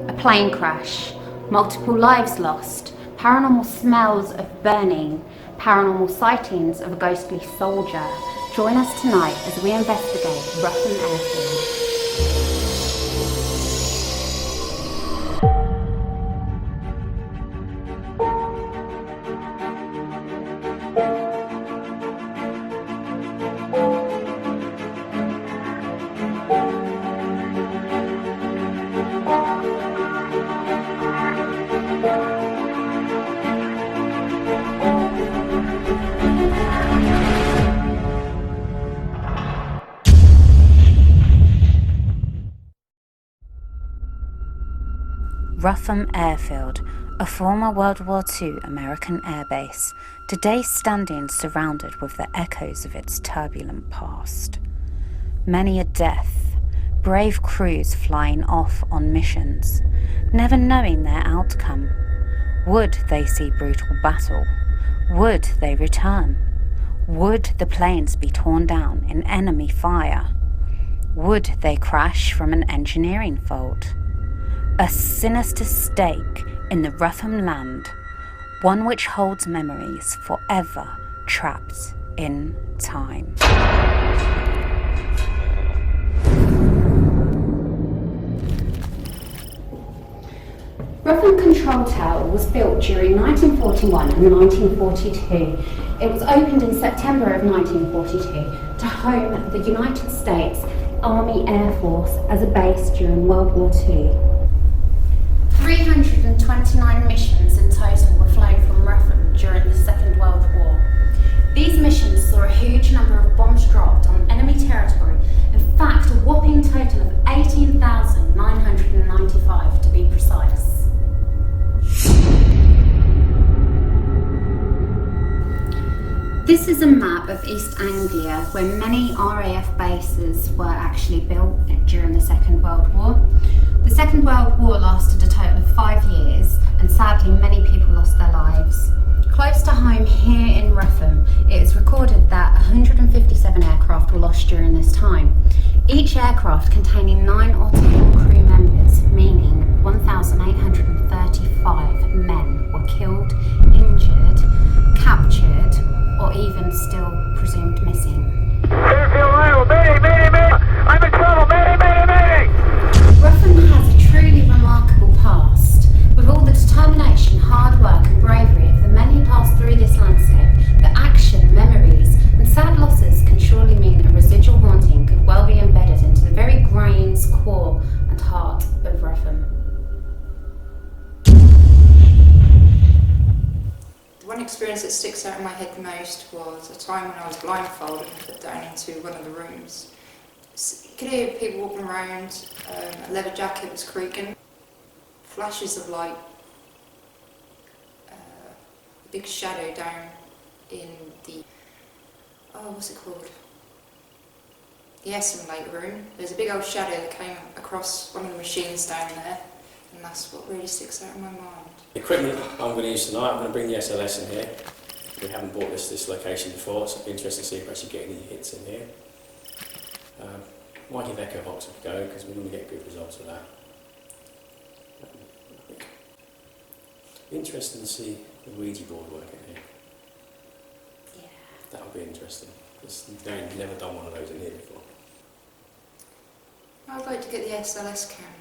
a plane crash, multiple lives lost, paranormal smells of burning, paranormal sightings of a ghostly soldier. Join us tonight as we investigate Rougham Airfield. Rougham Airfield, a former World War II American airbase, today standing surrounded with the echoes of its turbulent past. Many a death, brave crews flying off on missions, never knowing their outcome. Would they see brutal battle? Would they return? Would the planes be torn down in enemy fire? Would they crash from an engineering fault? A sinister stake in the Rougham land, one which holds memories forever trapped in time. Rougham Control Tower was built during 1941 and 1942. It was opened in September of 1942 to home the United States Army Air Force as a base during World War II. 329 missions in total were flown from Rougham during the Second World War. These missions saw a huge number of bombs dropped on enemy territory, in fact a whopping total of 18,995 to be precise. This is a map of East Anglia where many RAF bases were actually built during the Second World War. The Second World War lasted a total of 5 years, and sadly many people lost their lives. Close to home here in Rougham, it is recorded that 157 aircraft were lost during this time. Each aircraft containing 9 or 10 crew members, meaning 1,835 men were killed, injured, captured, or even still presumed missing. Airfield arrival, mayday, mayday, mayday! I'm in trouble, mayday, mayday, mayday! Rougham has a truly remarkable past. With all the determination, hard work and bravery of the men who passed through this landscape, the action, memories and sad losses can surely mean a residual haunting could well be embedded into the very grains, core and heart of Rougham. One experience that sticks out in my head the most was a time when I was blindfolded and put down into one of the rooms. You could hear people walking around, a leather jacket was creaking, flashes of light, a big shadow down in the, what's it called? The assemblator room. There's a big old shadow that came across one of the machines down there, and that's what really sticks out in my mind. The equipment I'm going to use tonight, I'm going to bring the SLS in here. We haven't bought this location before, so it'll be interesting to see if we actually get any hits in here. Might give Echo Box a go, because we're going to get good results with that. Interesting to see the Ouija board working here. Yeah. That'll be interesting, because we've never done one of those in here before. I'd like to get the SLS cam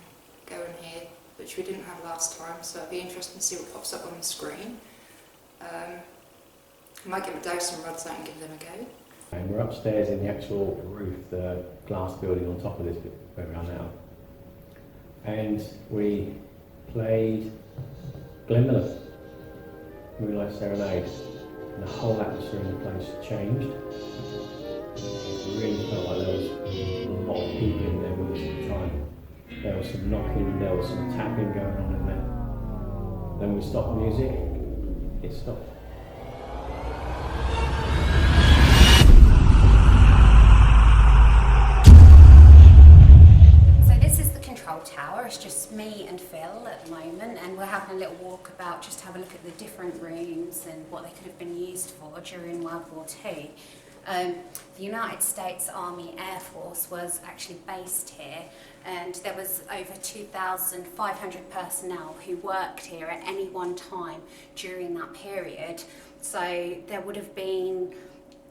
going here, which we didn't have last time, so it'll be interesting to see what pops up on the screen. I might give a Dyson rods out and give them a go. And we're upstairs in the actual roof, the glass building on top of this bit where we are now. And we played Glenn Miller, Moonlight Serenade, and the whole atmosphere in the place changed. It really felt like there was a lot of people in there with us at the time. There was some knocking, there was some tapping going on in there. Then we stopped the music, it stopped. Tower. It's just me and Phil at the moment, and we're having a little walk about just to have a look at the different rooms and what they could have been used for during World War II. The United States Army Air Force was actually based here, and there was over 2,500 personnel who worked here at any one time during that period. So there would have been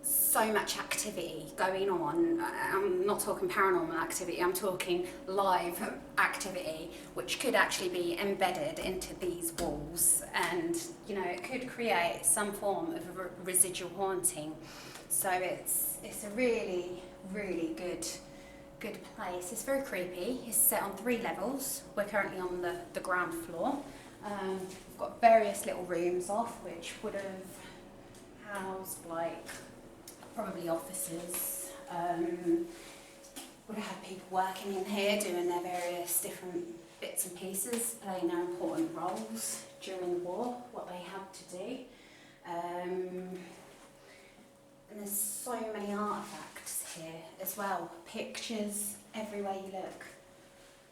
so much activity going on. I'm not talking paranormal activity, I'm talking live activity, which could actually be embedded into these walls, and you know, it could create some form of residual haunting. So it's a really good place. It's very creepy. It's set on 3 levels. We're currently on the ground floor. We've got various little rooms off, which would have housed like probably offices. Would have had people working in here doing their various different bits and pieces, playing their important roles during the war, what they had to do. And there's so many artefacts here as well, pictures everywhere you look.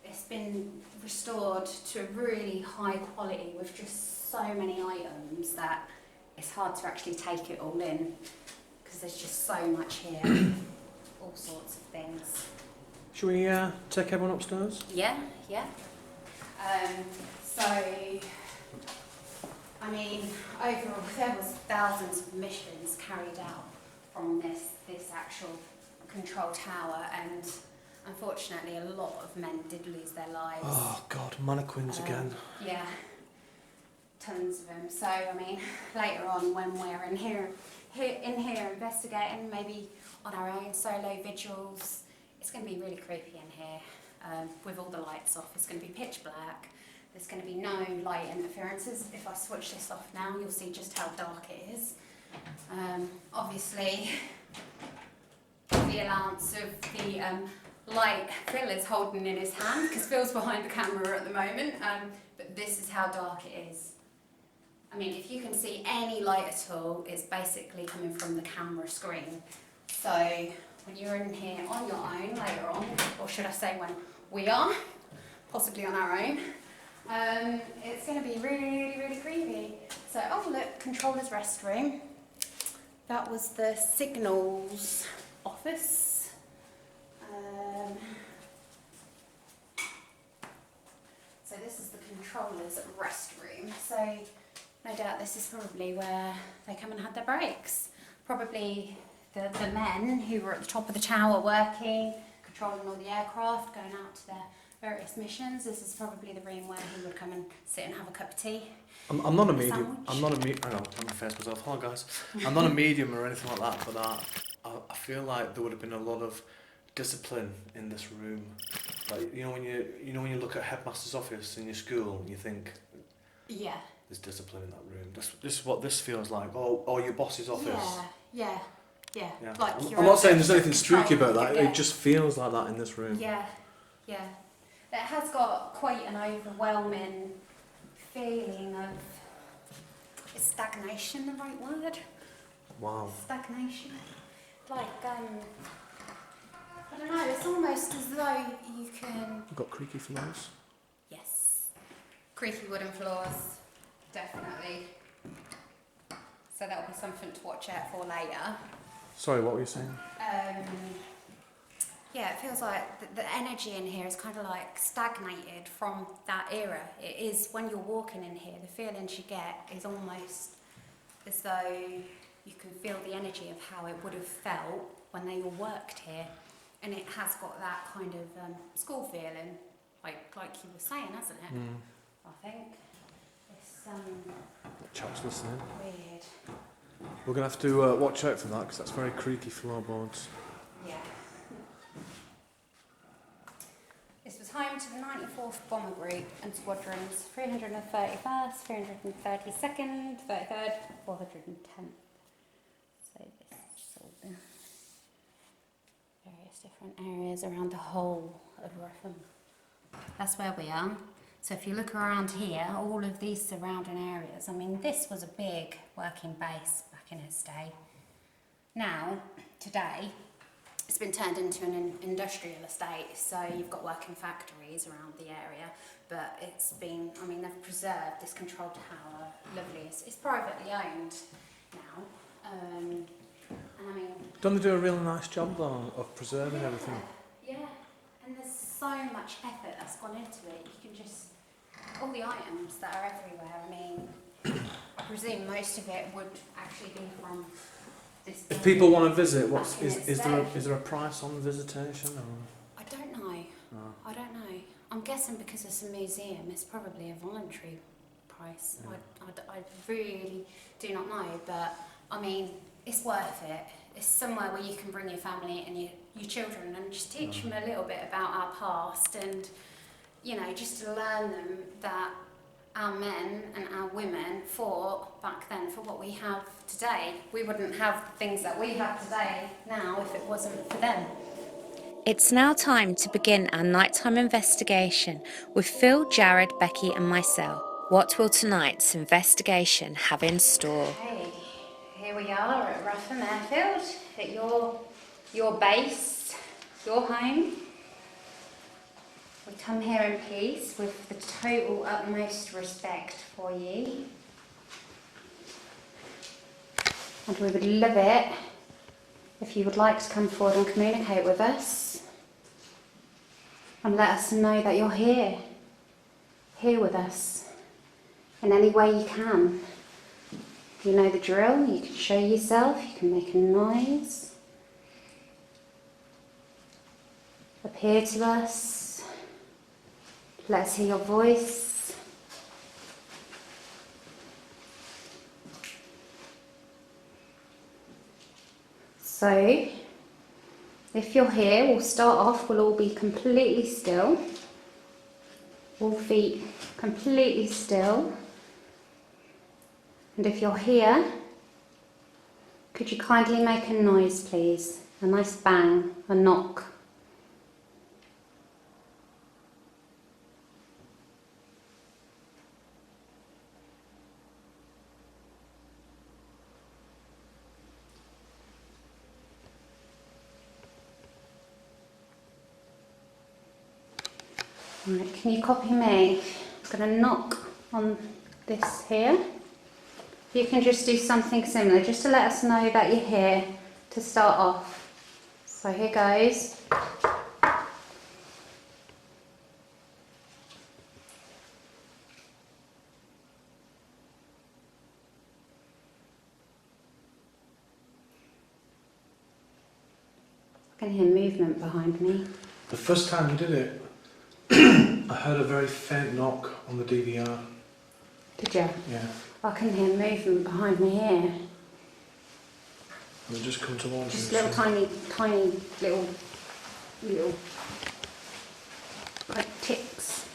It's been restored to a really high quality with just so many items that it's hard to actually take it all in, because there's just so much here, all sorts of things. Shall we take everyone upstairs? Yeah. So, I mean, overall there was thousands of missions carried out from this actual control tower, and unfortunately a lot of men did lose their lives. Oh God, mannequins again. Yeah, tons of them. So I mean, later on when we're in here investigating, maybe on our own solo vigils, it's going to be really creepy in here. With all the lights off, it's going to be pitch black. There's going to be no light interferences. If I switch this off now, you'll see just how dark it is. Obviously, the allowance of the light Phil is holding in his hand, because Phil's behind the camera at the moment, but this is how dark it is. I mean, if you can see any light at all, it's basically coming from the camera screen. So when you're in here on your own later on, or should I say when we are, possibly on our own, it's going to be really creepy. So, oh look, controller's restroom. That was the signals office. So this is the controller's restroom. So no doubt this is probably where they come and had their breaks. Probably the men who were at the top of the tower working, controlling all the aircraft, going out to their various missions. This is probably the room where he would come and sit and have a cup of tea. I'm not a medium. Hang on, let me face myself. Hello guys. I'm not a medium or anything like that, but I feel like there would have been a lot of discipline in this room. Like when you look at headmaster's office in your school, you think, yeah, there's discipline in that room. This is what this feels like. Or your boss's office. Yeah. Like I'm not saying there's anything streaky about that. It just feels like that in this room. Yeah. It has got quite an overwhelming feeling of, is stagnation the right word? Wow. Stagnation. Like, I don't know, it's almost as though you can... You've got creaky floors? Yes. Creaky wooden floors, definitely. So that'll be something to watch out for later. Sorry, what were you saying? Yeah, it feels like the energy in here is kind of like stagnated from that era. It is, when you're walking in here, the feelings you get is almost as though you can feel the energy of how it would have felt when they all worked here. And it has got that kind of school feeling, like you were saying, hasn't it? Mm. I think. It's Chap's listening. weird. We're going to have to watch out for that, because that's very creaky floorboards. Yeah. This was home to the 94th Bomber Group and squadrons 331st, 332nd, 33rd, 410th. So this is all the various different areas around the whole of Rougham. That's where we are. So if you look around here, all of these surrounding areas, I mean, this was a big working base back in its day. Now, today, it's been turned into an industrial estate, so you've got working factories around the area, but it's been, I mean, they've preserved this control tower, lovely. It's privately owned now. And I mean, Don't they do a really nice job though of preserving everything? yeah, and there's so much effort that's gone into it. You can just, all the items that are everywhere, I mean, I presume most of it would actually be from this. If people want to visit, Back in its is day. there a price on visitation? Or? I don't know. No. I don't know. I'm guessing because it's a museum, it's probably a voluntary price. Yeah. I really do not know, but I mean, it's worth it. It's somewhere where you can bring your family and your children and just teach them a little bit about our past and, you know, just to learn them that our men and our women fought back then for what we have today. We wouldn't have the things that we have today now if it wasn't for them. It's now time to begin our nighttime investigation with Phil, Jared, Becky and myself. What will tonight's investigation have in store? Hey, here we are at Rougham Airfield, at your base, your home. We come here in peace with the total utmost respect for you. And we would love it if you would like to come forward and communicate with us and let us know that you're here with us in any way you can. You know the drill, you can show yourself, you can make a noise, appear to us, let us hear your voice. So, if you're here, we'll start off, we'll all be completely still, all feet completely still. And if you're here, could you kindly make a noise, please? A nice bang, a knock. Right, can you copy me? I'm going to knock on this here. You can just do something similar, just to let us know that you're here to start off. So here goes. I can hear movement behind me. The first time you did it, I heard a very faint knock on the DVR. Did you? Yeah. I can hear movement behind me here. And it just come towards Just you. little tiny little like ticks.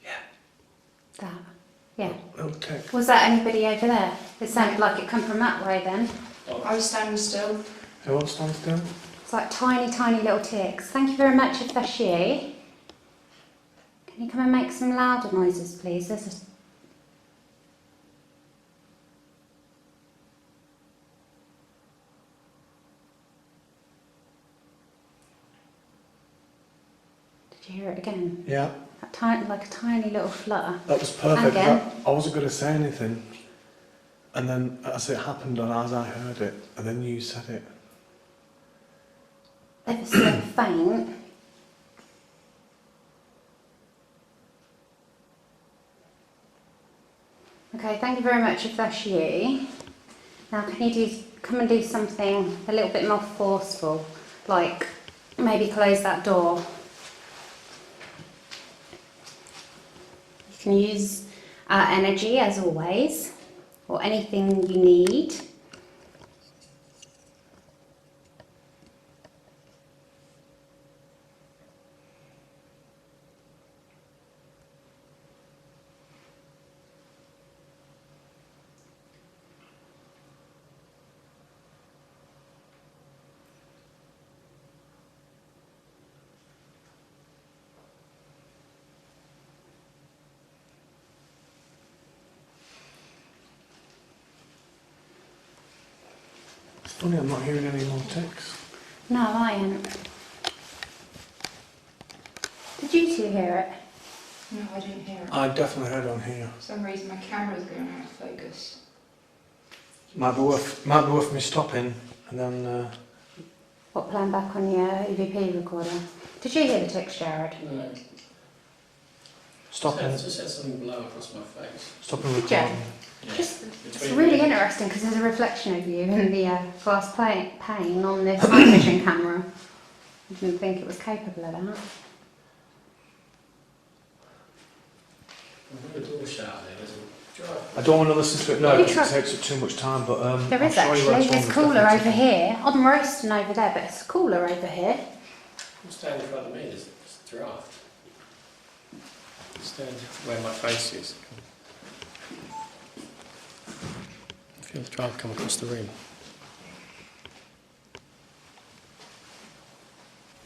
Yeah. That. Yeah. Little tick. Was that anybody over there? It sounded like it come from that way then. I was standing still. Who else stands still? It's like tiny little ticks. Thank you very much if that's you. Can you come and make some louder noises, please? There's a... Did you hear it again? Yeah. Like a tiny little flutter. That was perfect. again. I wasn't going to say anything. And then as it happened and as I heard it, and then you said it. Ever so faint. Okay, thank you very much if that's you. Now can you come and do something a little bit more forceful, like maybe close that door. You can use our energy as always, or anything you need. It's funny, I'm not hearing any more ticks. No, I ain't. Did you two hear it? No, I didn't hear it. I definitely heard on here. For some reason my camera's going out of focus. Might be worth me stopping and then. What, playing back on your EVP recorder? Did you hear the text, Jared? No. Stopping. Just had something blow across my face. Stopping Did you? recording. Yeah. It's really interesting because there's a reflection of you in the glass pane on this night vision camera. I didn't think it was capable of that. I've got a door shut out there, there's a drive. I don't want to listen to it now You because try- it takes up too much time, but There I'll is show you where actually. it's There's on. cooler Definitely. over here. I'm roasting over there, but it's cooler over here. I'm standing in front of me, there's a draft. Stand where my face is. I feel the draft come across the room.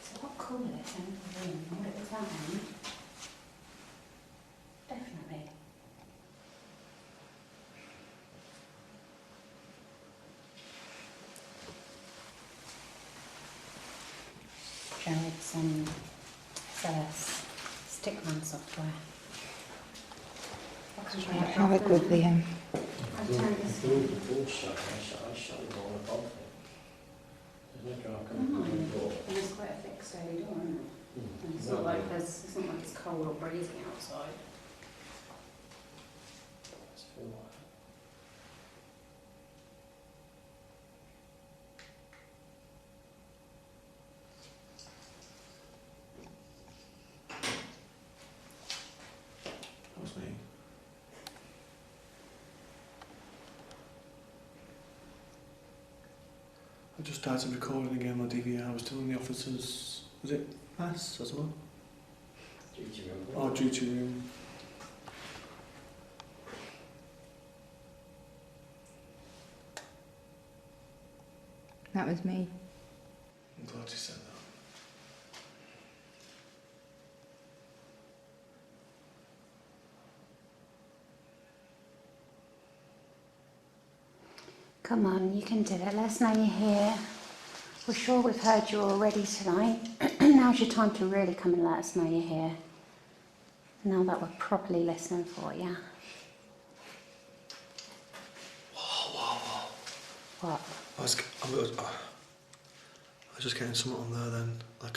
It's a lot cooler this end of the room. What was that end? Definitely. Jared's SLS stickman software. Have a good Liam. I've turned this The door shut, I shut the door on the bolt. There's no draft coming from the door. And it's quite a thick, sturdy door, isn't it? And it's No, not like no. it's not like it's cold or breezy outside. It's full of- That was me. I just started recording again my DVR. I was telling the officers, was it mass as well? Duty room. Oh, duty room. That was me. I'm glad you said that. Come on, you can do it. Let us know you're here. We're sure we've heard you already tonight. Now's your time to really come and let us know you're here. Now that we're properly listening for you. What? I was just getting something on there then, like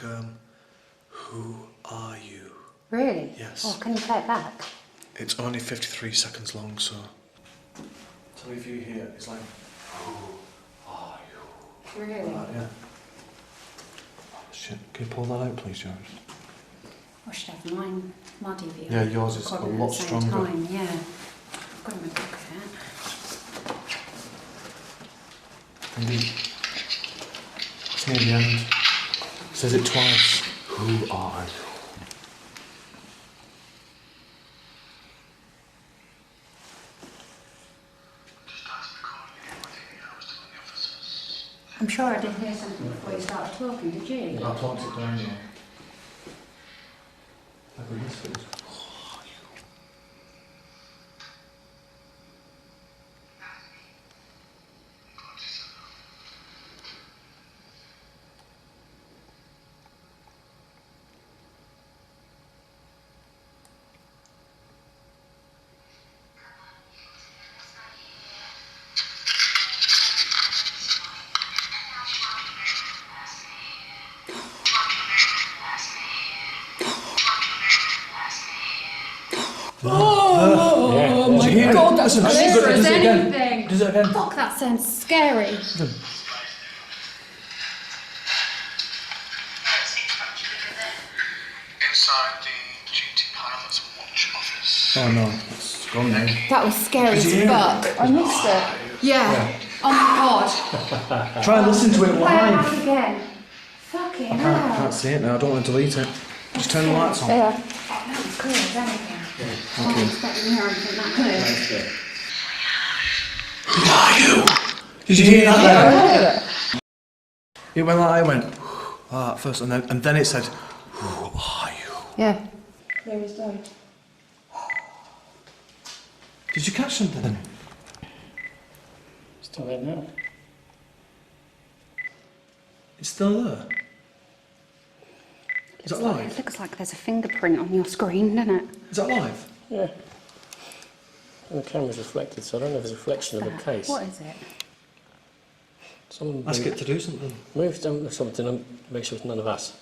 who are you? Really? Yes. Oh, can you play it back? It's only 53 seconds long, so. So if you hear, it's like, who are you? Really? Yeah. Oh, shit, can you pull that out, please, Jared? I should have my DVR. Yeah, yours is a recording lot at the same stronger. Time. Yeah. I've got it in my pocket. Indeed. It's near the end. It says it twice. Who are you? I'm sure I did hear something before you started talking, did you? I talked it down now. Like with this face. Oh my God, that's clear as again. anything. Does it again? Fuck, that sounds scary. Inside the duty pilot's watch office. Oh no, it's gone now. That was scary as fuck. I missed it. Yeah. Oh my god. Try and listen to it Play it live. back again. Fucking I hell. can't see it now, I don't want to delete it. Just turn the lights on. Yeah. That was clear as anything. I wasn't expecting to hear anything that clear. Who are you? Did you hear that then? It went like I went at first, and then it said, who are you? Yeah. There is no. Did you catch something then? Still there now. It's still there. Is that live? It looks like there's a fingerprint on your screen, doesn't it? Is that live? Yeah. And the camera's reflected, so I don't know if it's a reflection of a case. What is it? Someone Ask it to do something. moved something and make sure it's none of us.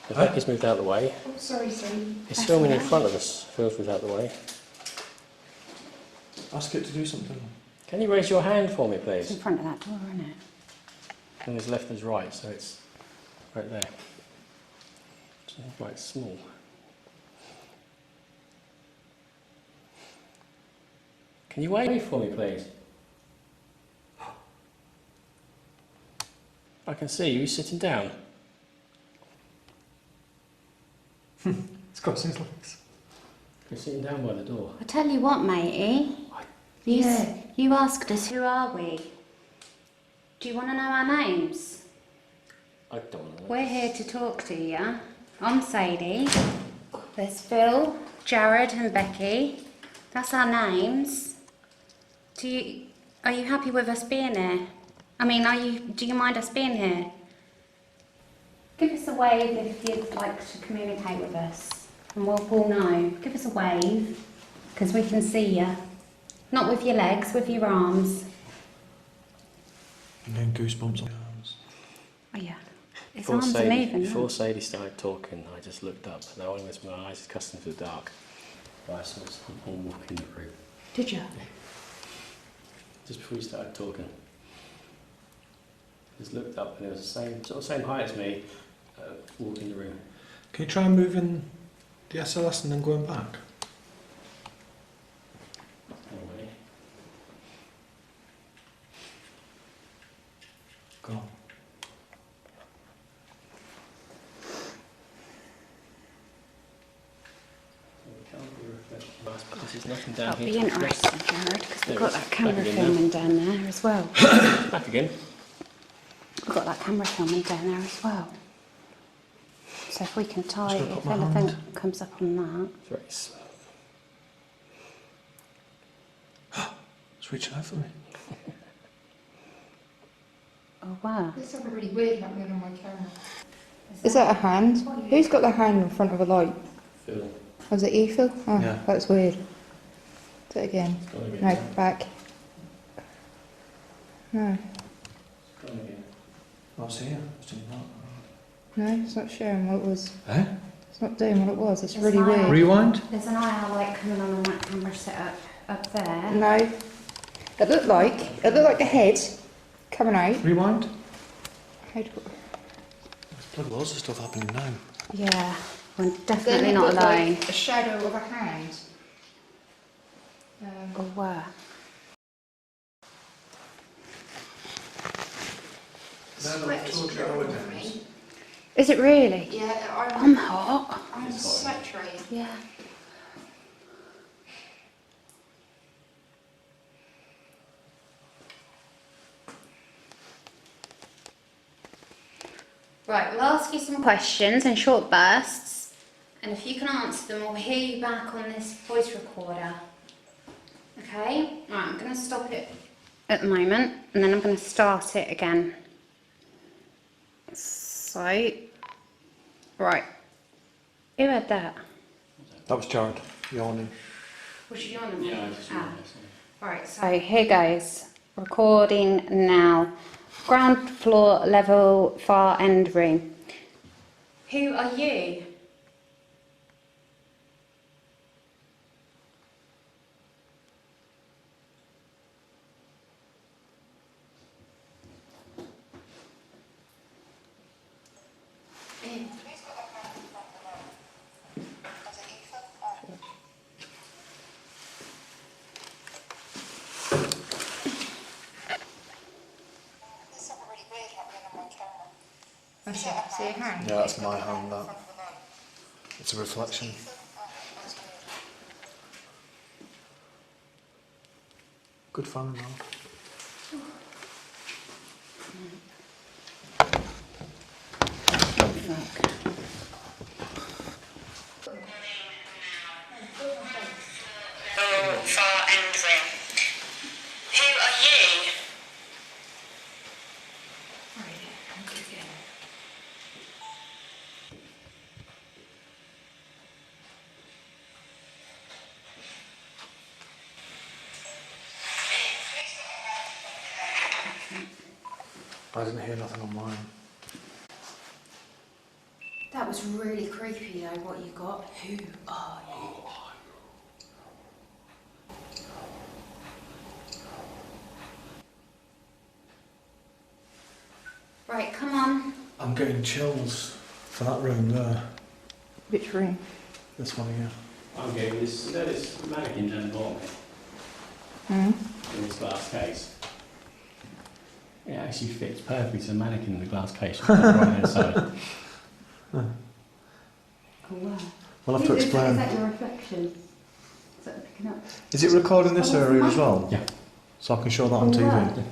The Becky's moved out of the way. Oh, sorry. It's filming in front of us. Phil's moved out of the way. Ask it to do something. Can you raise your hand for me, It's please? in front of that door, isn't it? And there's left and right, so it's right there. It's quite small. Can you wave for me, please? I can see you. You're sitting down. It's crossing his legs. You're sitting down by the door. I tell you what, matey. You asked us who are we. Do you want to know our names? I don't want to know. We're here to talk to you. I'm Sadie. There's Phil, Jared and Becky. That's our names. Are you happy with us being here? I mean, do you mind us being here? Give us a wave if you'd like to communicate with us. And we'll know. Give us a wave, because we can see you. Not with your legs, with your arms. And then goosebumps on the arms. Oh yeah. His arms are moving. Before Sadie started talking, I just looked up, and I only was my eyes accustomed to the dark. But I saw someone walk in the room. Did you? Just before you started talking. Just looked up, and it was the same height as me, walking the room. Can you try and move in the SLS and then going back? Anyway. Go on. There's nothing down That'll here. be interesting, Jared, because There we've got it is. that camera Back again now. filming down there as well. Back again. We've got that camera filming down there as well. So if we can tie Just it, gonna if put my anything hand. comes up on that. It's very slow. It's reaching out for me. Oh wow. There's something really weird happening on my camera. Is that a hand? Who's got their hand in front of a light? Phil. Was it you, Phil? Oh, Yeah. that's weird. Do it again. It's gone again. No, back. No, It's gone again. Oh, it's here. It's doing that. no, it's not showing what it was. Eh? It's not doing what it was. It's There's really an eye weird. Rewind? There's an IR light coming on that camera set up there. No. It looked like a head coming out. Rewind? Head. There's bloody loads of stuff happening now. Yeah, we're Then definitely it not looked alone. like a shadow of a hand. Oh wow. Sweat is pouring on me. Is it really? Yeah, I'm hot. I'm saturated. Yeah. Right, we'll ask you some questions in short bursts, and if you can answer them, we'll hear you back on this voice recorder. Okay? Right, I'm going to stop it at the moment, and then I'm going to start it again. So, right. Who had that? That was Jared, yawning. Was you on Yeah, I just Right, so here goes. Recording now. Ground floor level far end room. Who are you? See a hand? Yeah, that's my hand, that. It's a reflection. Good fun, though. Far end room. Who are you? I didn't hear nothing on mine. That was really creepy though, what you got. Who are you? Right, come on. I'm getting chills for that room there. Which room? This one here. I'm getting this, you know, this mannequin down the bottom Hmm? in this glass case. It actually fits perfectly to the mannequin in the glass case on the right hand side. Oh wow. We'll have to Is explain. that your reflection? Is that picking up? Is it recording this Oh, that's area the as well? Yeah. So I can show that on Oh, TV? wow.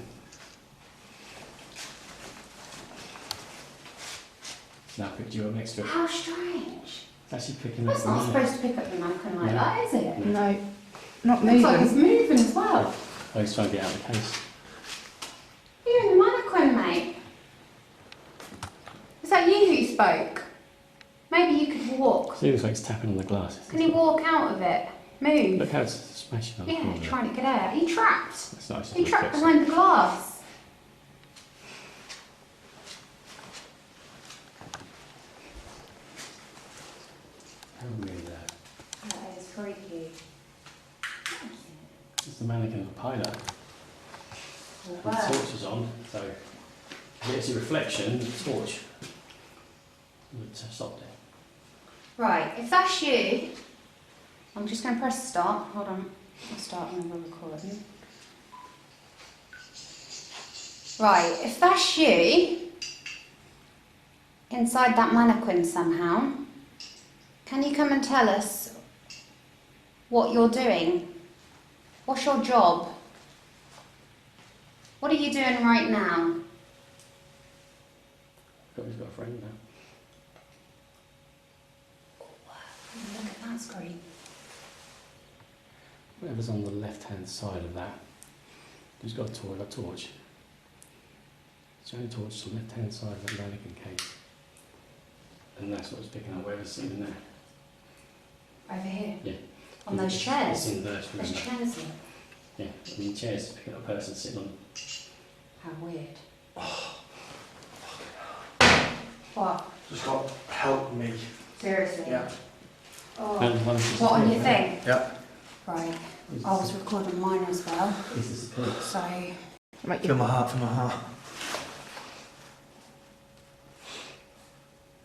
Now I picked you up next to it. How strange. It's actually picking up That's the not mannequin. supposed to pick up the mannequin like No. that, is it? No, not Looks like it's moving. moving as well. I was trying to get out of the case. You're in the mannequin, mate. Is that you who spoke? Maybe you could walk. See, it looks like it's tapping on the glass. Can you walk out of it? Move. Look how it's smashing on the floor. Yeah, trying to get out. Are you trapped? That's nice. Are you trapped behind the glass? How weird that. That is freaky. It's the mannequin of a pilot. Oh, The wow. torch is on, so if it's a reflection, the torch would stop there. Right, if that's you, I'm just going to press start. Hold on. I'll start another recording. Right, if that's you, inside that mannequin somehow, can you come and tell us what you're doing? What's your job? What are you doing right now? He's got a friend now. Look at that screen. Whatever's on the left-hand side of that, who's got a torch? It's the only torch on the left-hand side of that mannequin case. And that's what it's picking up, whatever's sitting in there. Over here? Yeah. On those chairs? It's inverted, There's remember? chairs here. Yeah, I mean chairs picking up a person sitting on them. How weird. What? Just got help me. Seriously? Yeah. Oh. And one of What on your thing? Yeah. Right. I was recording mine as well. This is the pillar. So. Right, Feel my heart, feel my heart.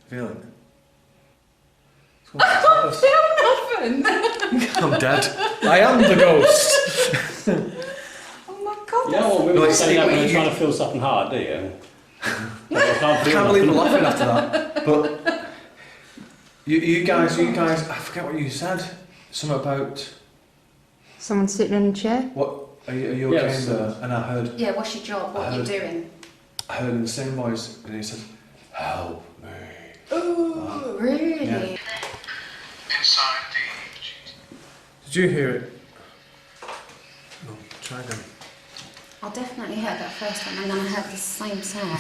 Feel it? I feel nothing! I'm dead. I am the ghost. Oh my god. You know what, we Well, were it's- saying that when it- you're trying to feel something hard, do you? I I can't believe I'm laughing after that. But you guys, I forget what you said. Something about someone sitting in a chair. what? Are you okay Yes. in there? And I heard Yeah, what's your job? What are you doing? in the same voice, and he said, "Help me." Oh, really? Yeah. Inside the... Did you hear it? No. Try again. I definitely heard that first time and then I heard the same sound.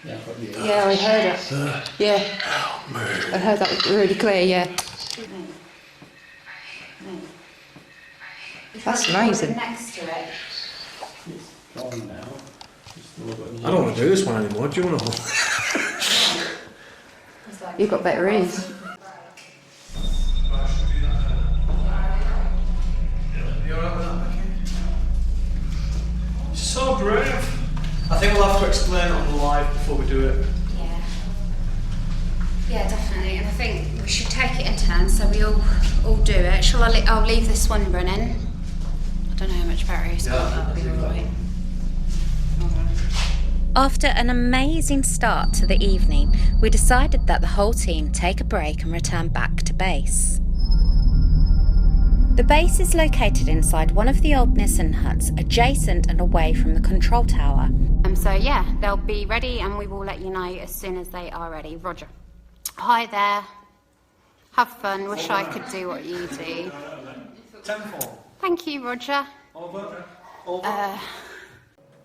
Yeah, I heard it. Yeah. I heard that really clear, yeah. That's amazing. Next to it. Gone now. I don't want to do this one anymore. Do you want to? It's like- You've got better ears. So brave. I think we'll have to explain it on the live before we do it. Yeah. Yeah, definitely. And I think we should take it in turns so we all do it. Shall I? I'll leave this one running. I don't know how much battery it's got. That'll be alright. After an amazing start to the evening, we decided that the whole team take a break and return back to base. The base is located inside one of the old Nissen huts, adjacent and away from the control tower. So yeah, they'll be ready and we will let you know as soon as they are ready. Roger. Hi there. Have fun. Wish I could do what you do. 10-4. Thank you, Roger. Over.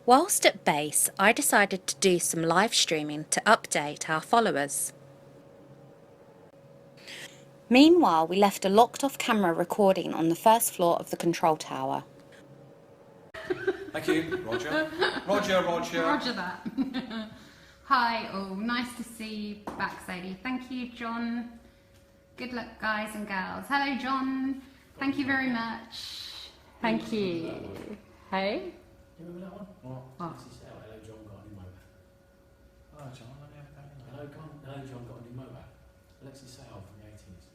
Whilst at base, I decided to do some live streaming to update our followers. Meanwhile, we left a locked-off camera recording on the first floor of the control tower. Thank you. Roger. Roger. Roger that. Hi all, nice to see you back, Sadie. Thank you, John. Good luck, guys and girls. Hello, John. Thank you very much. Thank you. Hey? You remember that one? What? Hello, John got a new motor. Oh, John, let me have a Hello, John got a new motor. Alexis Sale from the 80s.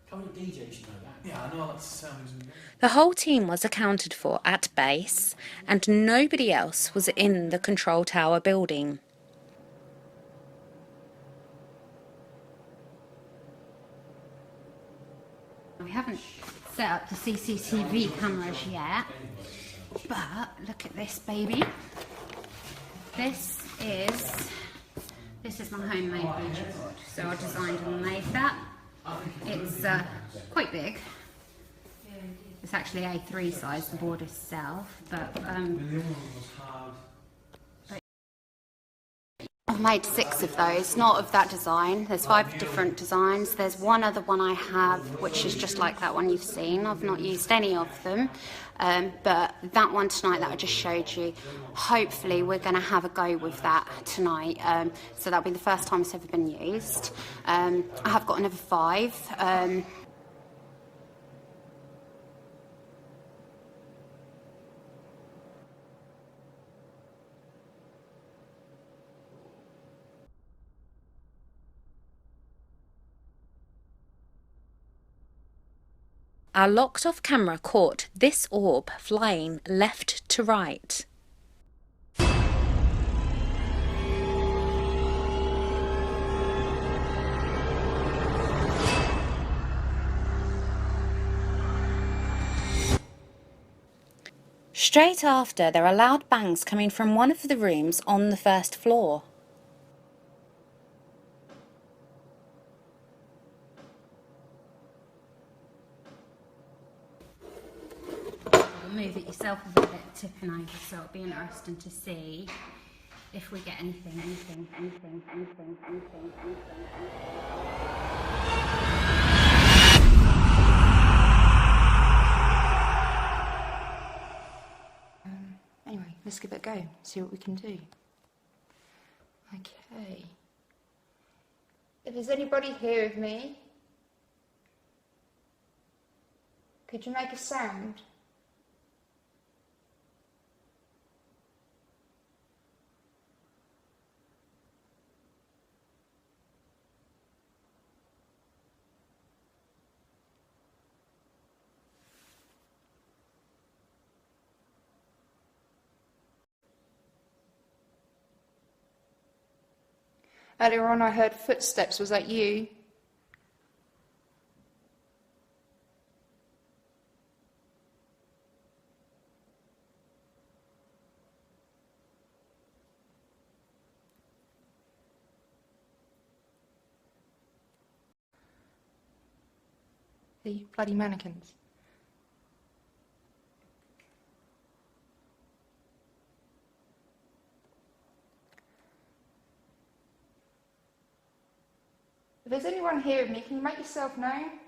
Come on, DJ, you should know that. Yeah, I know Alexis Sale who's in the game. The whole team was accounted for at base, and nobody else was in the control tower building. We haven't set up the CCTV cameras yet, but look at this baby. This is my homemade Ouija board. So I designed and made that. It's quite big. It's actually A3 size, the board itself, but I've made 6 of those, not of that design. There's 5 different designs. There's one other one I have, which is just like that one you've seen. I've not used any of them, but that one tonight that I just showed you, hopefully we're going to have a go with that tonight. So that'll be the first time it's ever been used. I have got another 5. Our locked-off camera caught this orb flying left to right. Straight after, there are loud bangs coming from one of the rooms on the first floor. Move it yourself a bit, tipping over, so it'll be interesting to see if we get anything. Anyway, let's give it a go, see what we can do. Okay. If there's anybody here with me, could you make a sound? Earlier on I heard footsteps, was that you? The bloody mannequins. If there's anyone here with me, can you make yourself known?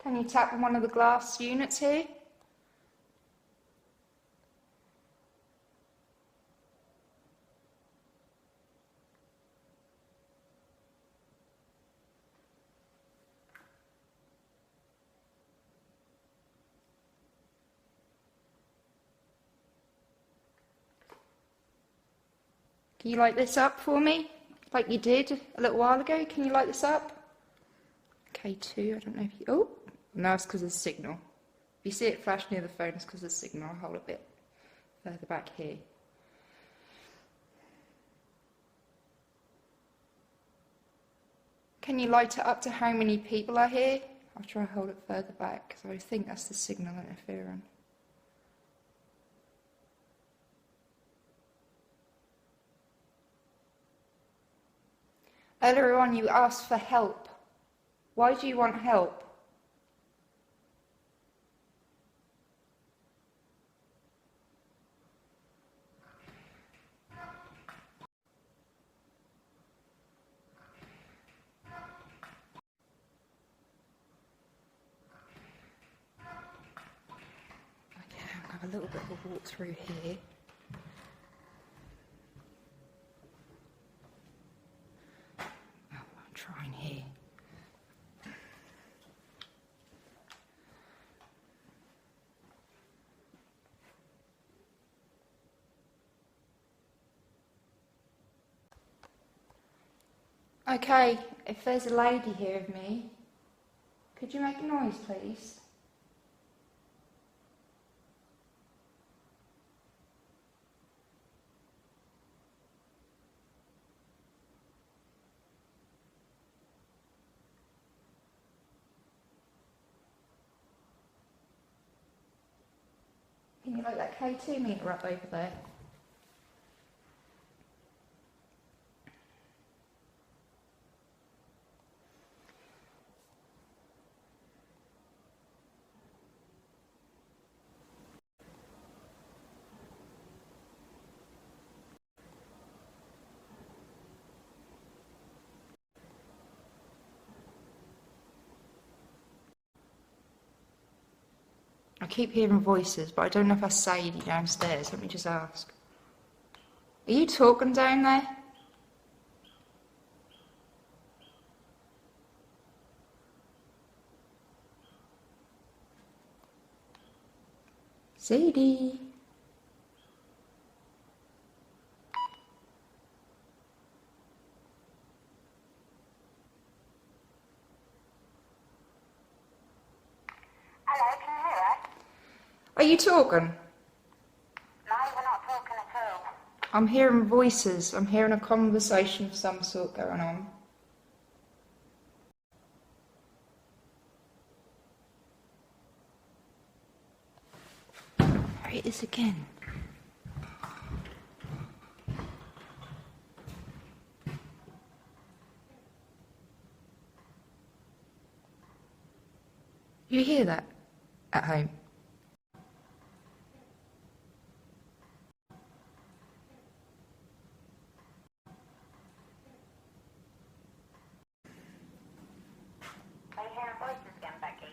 Can you tap on one of the glass units here? Can you light this up for me? Like you did a little while ago. Can you light this up? K2, I don't know if you... Oh, no, it's because of the signal. If you see it flash near the phone, it's because of the signal. I'll hold it a bit further back here. Can you light it up to how many people are here? I'll try to hold it further back, because I think that's the signal interfering. Earlier on you asked for help. Why do you want help? little bit of a walk through here. Oh, I'm trying here. Okay, if there's a lady here with me, could you make a noise, please? Can you light that K2 meter up over there? I keep hearing voices, but I don't know if that's Sadie downstairs. Let me just ask. Are you talking down there? Sadie? Hello, can you hear us? Are you talking? No, we're not talking at all. I'm hearing voices. I'm hearing a conversation of some sort going on. There it is again. You hear that at home? Are you hearing voices again, Becky?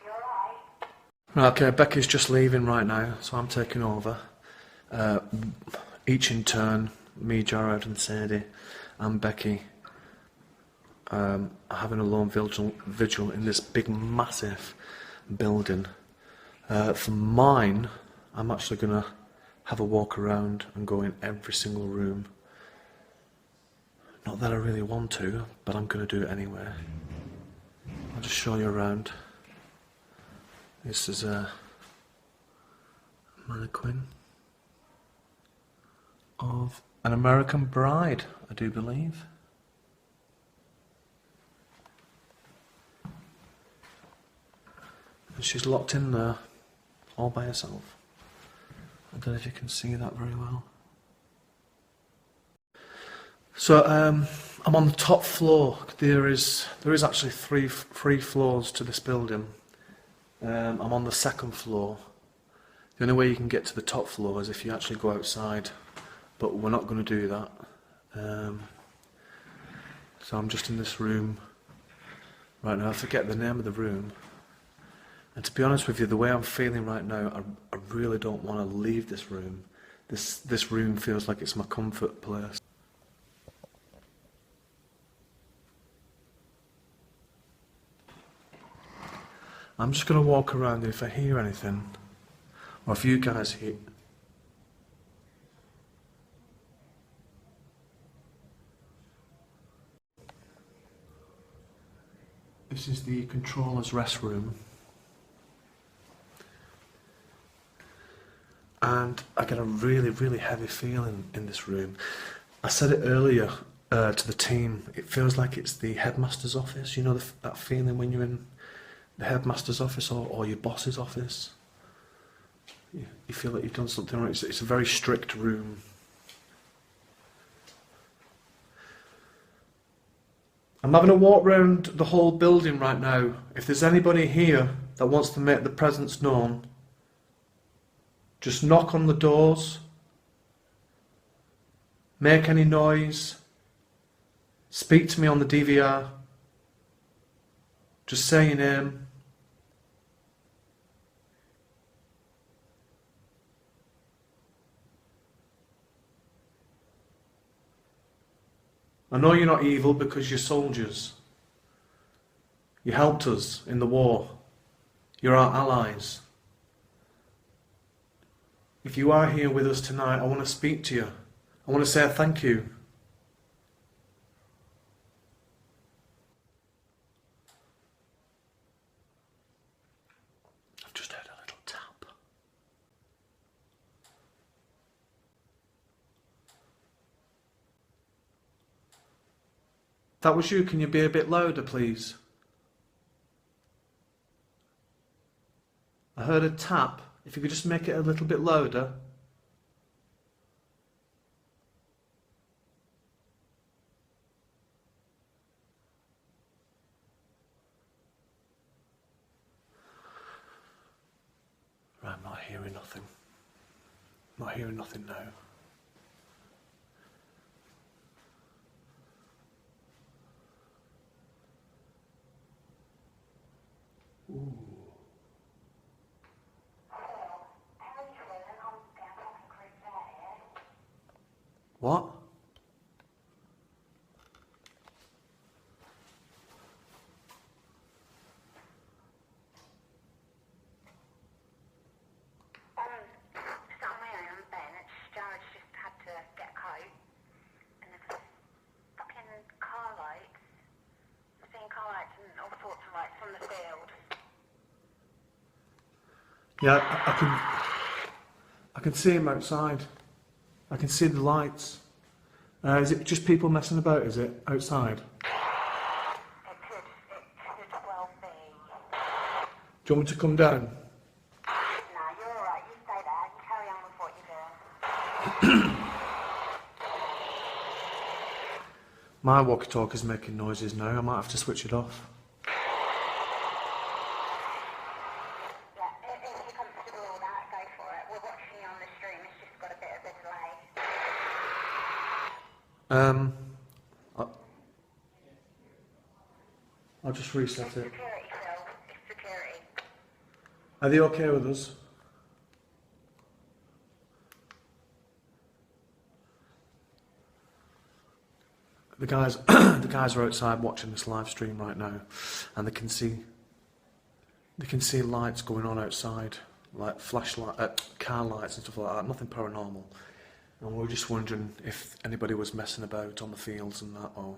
You alright? Okay, Becky's just leaving right now, so I'm taking over. Each in turn, me, Jared and Sadie and Becky are having a lone vigil in this big, massive building. For mine, I'm actually going to have a walk around and go in every single room. Not that I really want to, but I'm going to do it anyway. I'll just show you around. This is a mannequin of an American bride, I do believe. And she's locked in there, all by herself. I don't know if you can see that very well. So I'm on the top floor. There is actually three floors to this building. I'm on the second floor. The only way you can get to the top floor is if you actually go outside, but we're not going to do that. So I'm just in this room right now. I forget the name of the room. And to be honest with you, the way I'm feeling right now, I really don't want to leave this room. This room feels like it's my comfort place. I'm just going to walk around, and if I hear anything, or if you guys hear... This is the controller's rest room. And I get a really, really heavy feeling in this room. I said it earlier to the team, it feels like it's the headmaster's office. You know that feeling when you're in the headmaster's office or your boss's office? You feel like you've done something wrong. It's a very strict room. I'm having a walk around the whole building right now. If there's anybody here that wants to make the presence known, just knock on the doors make any noise, speak to me on the DVR, just say your name. I know you're not evil because you're soldiers. You helped us in the war. You're our allies. If you are here with us tonight, I want to speak to you. I want to say thank you. I've just heard a little tap. That was you. Can you be a bit louder, please? I heard a tap. If you could just make it a little bit louder. Right, I'm not hearing nothing. I'm not hearing nothing now. Ooh. What? Sat on my own on the bed, and Jared just had to get a coat, and there's fucking car lights. I'm seeing car lights and all sorts of lights from the field. Yeah, I can see him outside. I can see the lights. Is it just people messing about, is it, outside? It could well be. Do you want me to come down? No, you're alright, you stay there, you carry on with what you're doing. My walkie-talkie's making noises now. I might have to switch it off. Yeah, if you're comfortable with that, go for it. We're watching you on the stream, it's just got a bit of a delay. I'll just reset it. Security, Phil. It's security. Are they okay with us? The guys are outside watching this live stream right now, and they can see lights going on outside, like flashlight, car lights and stuff like that. Nothing paranormal. And we were just wondering if anybody was messing about on the fields and that, or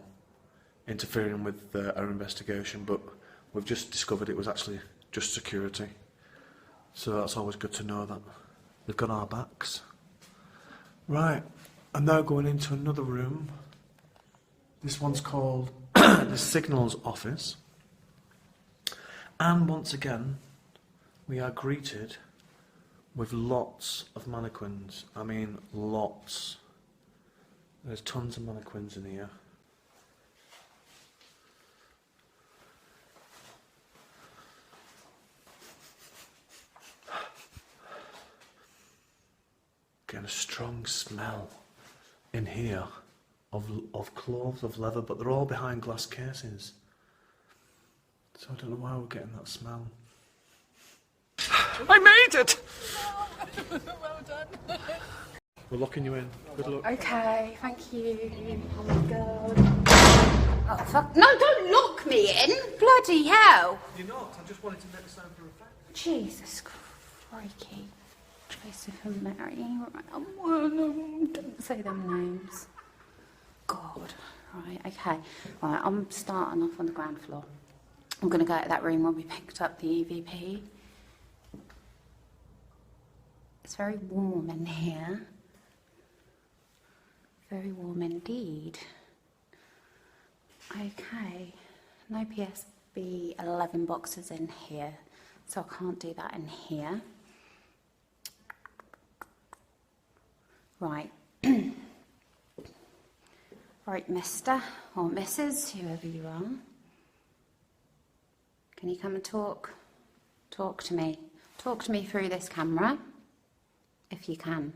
interfering with our investigation. But we've just discovered it was actually just security. So that's always good to know that they've got our backs. Right, I'm now going into another room. This one's called the Signals Office. And once again, we are greeted with lots of mannequins. I mean, lots. There's tons of mannequins in here. Getting a strong smell in here of clothes, of leather, but they're all behind glass cases. So I don't know why we're getting that smell. I made it! Well done. We're locking you in. Good luck. Okay, thank you. Oh my god. Oh fuck. No, don't lock me in! Bloody hell! You're not. I just wanted to make the sound for effect. Jesus crikey. Joseph and Mary. Right, don't say them names. God. Right, okay. Right, I'm starting off on the ground floor. I'm going to go to that room where we picked up the EVP. It's very warm in here. Very warm indeed. Okay. No PSB 11 boxes in here, so I can't do that in here. Right. Right, Mr. or Mrs., whoever you are. Can you come and talk? Talk to me. Talk to me through this camera, if you can.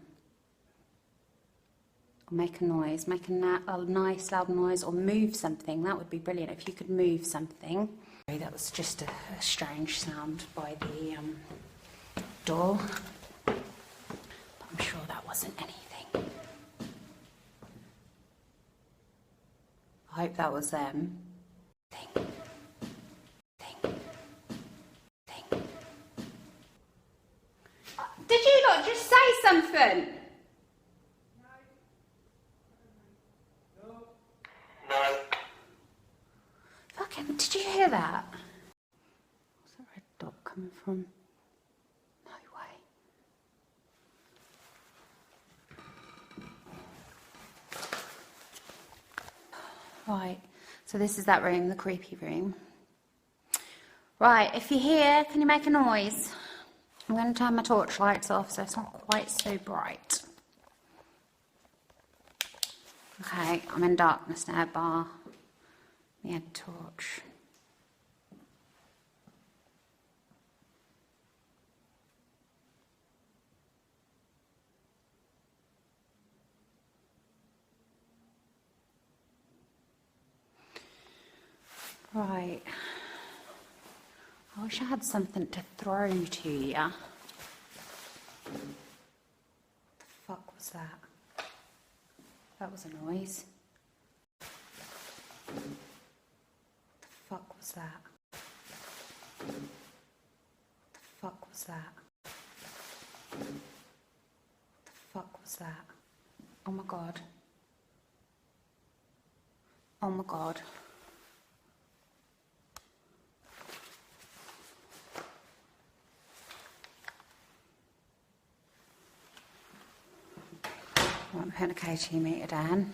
Or make a noise, make a nice loud noise, or move something. That would be brilliant if you could move something. That was just a strange sound by the door. But I'm sure that wasn't anything. I hope that was them. Thing. Did you lot just say something? No. Fucking, did you hear that? Where's that red dot coming from? No way. Right, so this is that room, the creepy room. Right, if you're here, can you make a noise? I'm going to turn my torch lights off so it's not quite so bright. Okay, I'm in darkness now, bar the head torch. Right. I wish I had something to throw to you. What the fuck was that? That was a noise. What the fuck was that? What the fuck was that? What the fuck was that? Oh my god. Oh my god. I'm putting a KT meter down.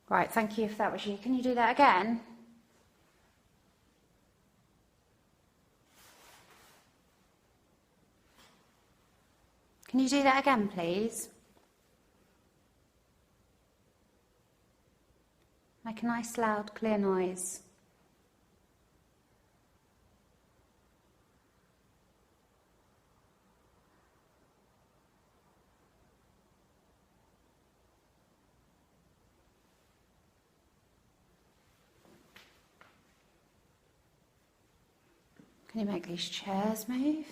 Right, thank you if that was you. Can you do that again? Can you do that again, please? Make a nice, loud, clear noise. Can you make these chairs move?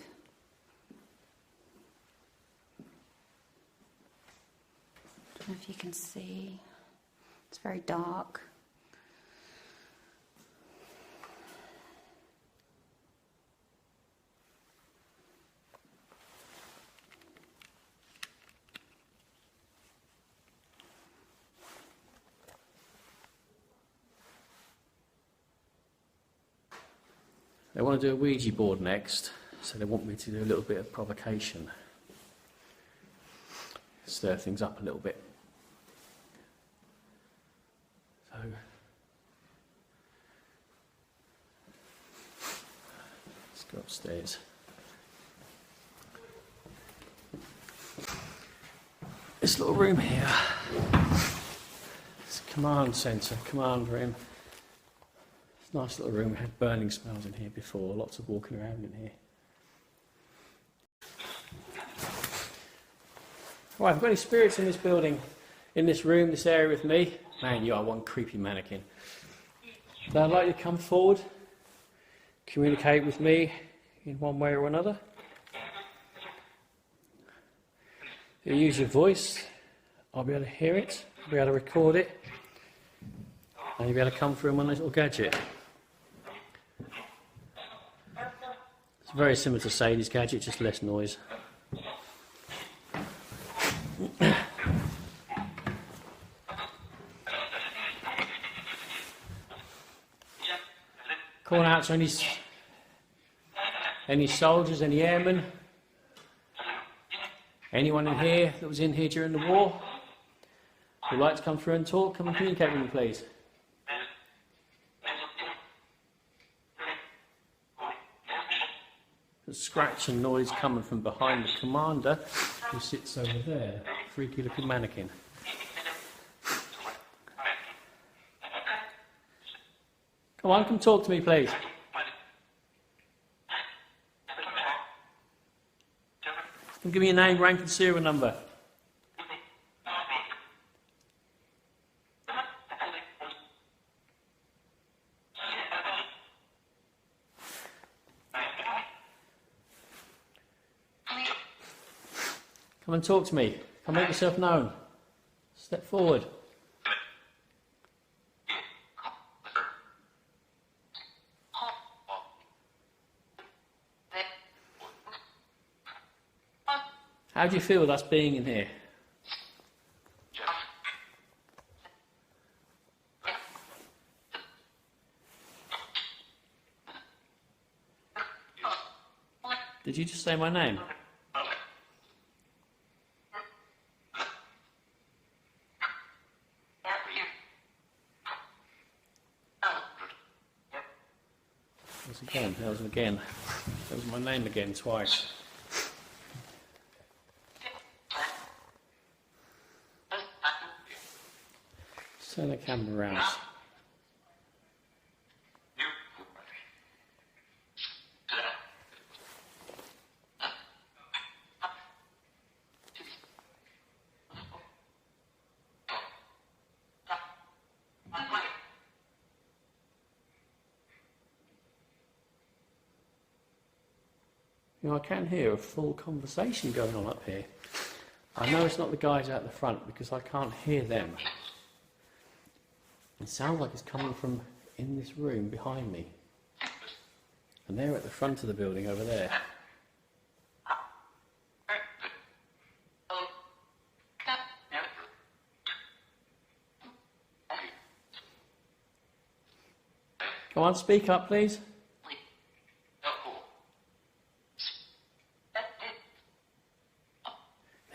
I don't know if you can see. It's very dark. They want to do a Ouija board next, so they want me to do a little bit of provocation. Stir things up a little bit. So, let's go upstairs. This little room here, it's a command centre, command room. It's a nice little room. We had burning smells in here before, lots of walking around in here. Right, have got any spirits in this building, in this room, this area with me? Man, you are one creepy mannequin. So I'd like you to come forward, communicate with me in one way or another. You use your voice, I'll be able to hear it, I'll be able to record it, and you'll be able to come through on this little gadget. It's very similar to Sadie's gadget, just less noise. Calling out to any soldiers, any airmen, anyone in here that was in here during the war who'd like to come through and talk, come and communicate with me, please. The scratching noise coming from behind the commander who sits over there, freaky looking mannequin. Come on, come talk to me, please. Give me your name, rank and serial number. Come and talk to me. Come make yourself known. Step forward. How do you feel with us being in here? Did you just say my name? That was again. That was my name again twice. Turn the camera around. You know, I can hear a full conversation going on up here. I know it's not the guys out the front because I can't hear them. It sounds like it's coming from in this room behind me. And they're at the front of the building over there. Come on, speak up, please.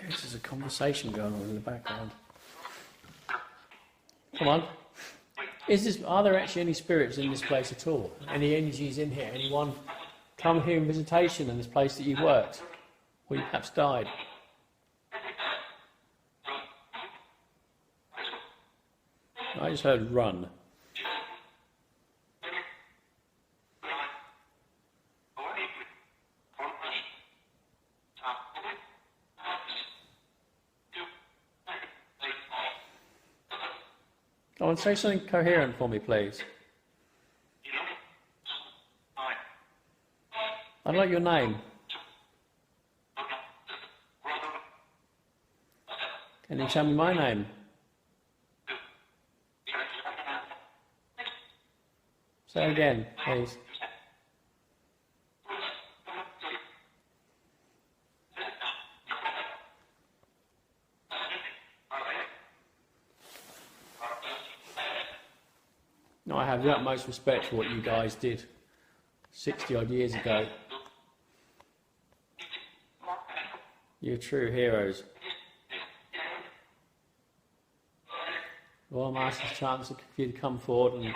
There's a conversation going on in the background. Come on. Are there actually any spirits in this place at all? Any energies in here? Anyone come here in visitation in this place that you've worked? Or you perhaps died? I just heard run. Go on, say something coherent for me, please. I'd like your name. Can you tell me my name? Say it again, please. No, I have the utmost respect for what you guys did 60 odd years ago. You're true heroes. Well, I'm asking a chance for you to come forward and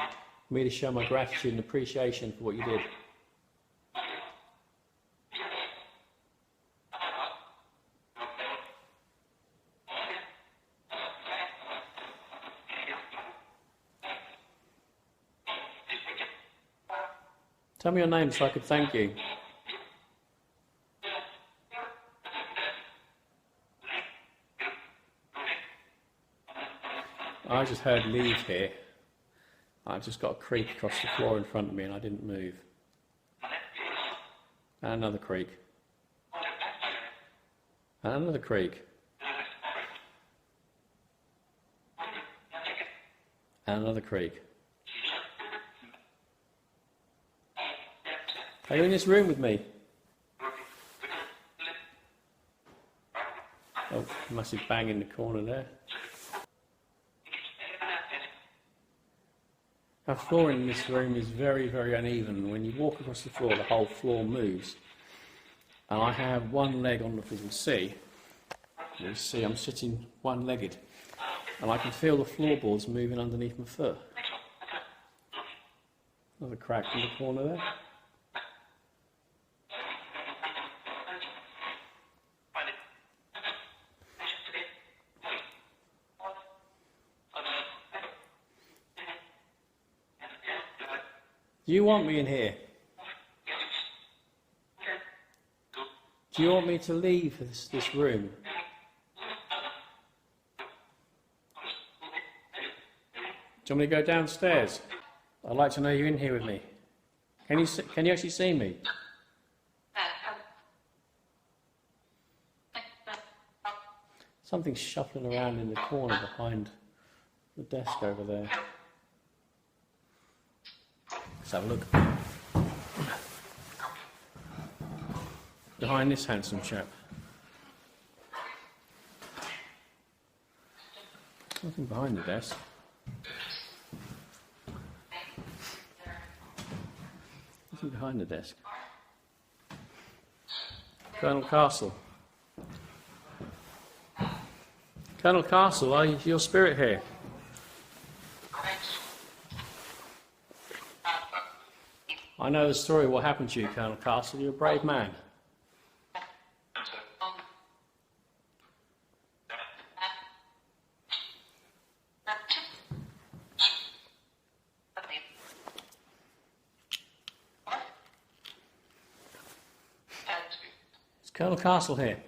for me to show my gratitude and appreciation for what you did. Tell me your name so I could thank you. I just heard leave here. I've just got a creak across the floor in front of me and I didn't move. And another creak. And another creak. And another creak. Are you in this room with me? Oh, massive bang in the corner there. Our floor in this room is very, very uneven. When you walk across the floor, the whole floor moves. And I have one leg on the floor. You see I'm sitting one-legged. And I can feel the floorboards moving underneath my foot. Another crack in the corner there. Do you want me in here? Do you want me to leave this room? Do you want me to go downstairs? I'd like to know you're in here with me. Can you actually see me? Something shuffling around in the corner behind the desk over there. Let's have a look. Behind this handsome chap. Nothing behind the desk. Nothing behind the desk. Colonel Castle. Colonel Castle, are you your spirit here? I know the story of what happened to you, Colonel Castle. You're a brave man. Is Colonel Castle here?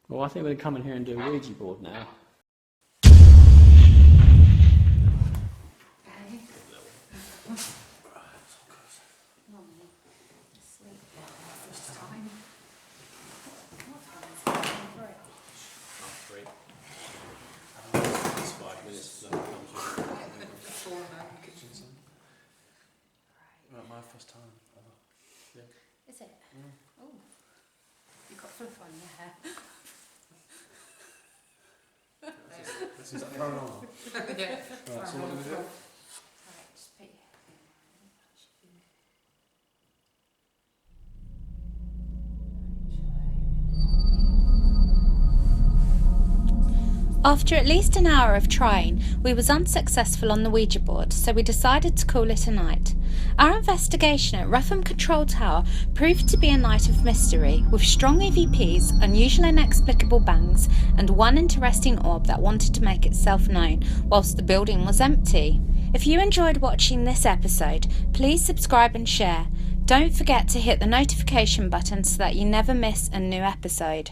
Well, I think we're coming here and do a Ouija board now. My first time. Yeah. Is it? Oh, you've got fluff on your hair. This is paranormal. Yeah. Right, so what do we do? Right, just put your After at least an hour of trying, we was unsuccessful on the Ouija board, so we decided to call it a night. Our investigation at Rougham Control Tower proved to be a night of mystery, with strong EVPs, unusual and inexplicable bangs, and one interesting orb that wanted to make itself known whilst the building was empty. If you enjoyed watching this episode, please subscribe and share. Don't forget to hit the notification button so that you never miss a new episode.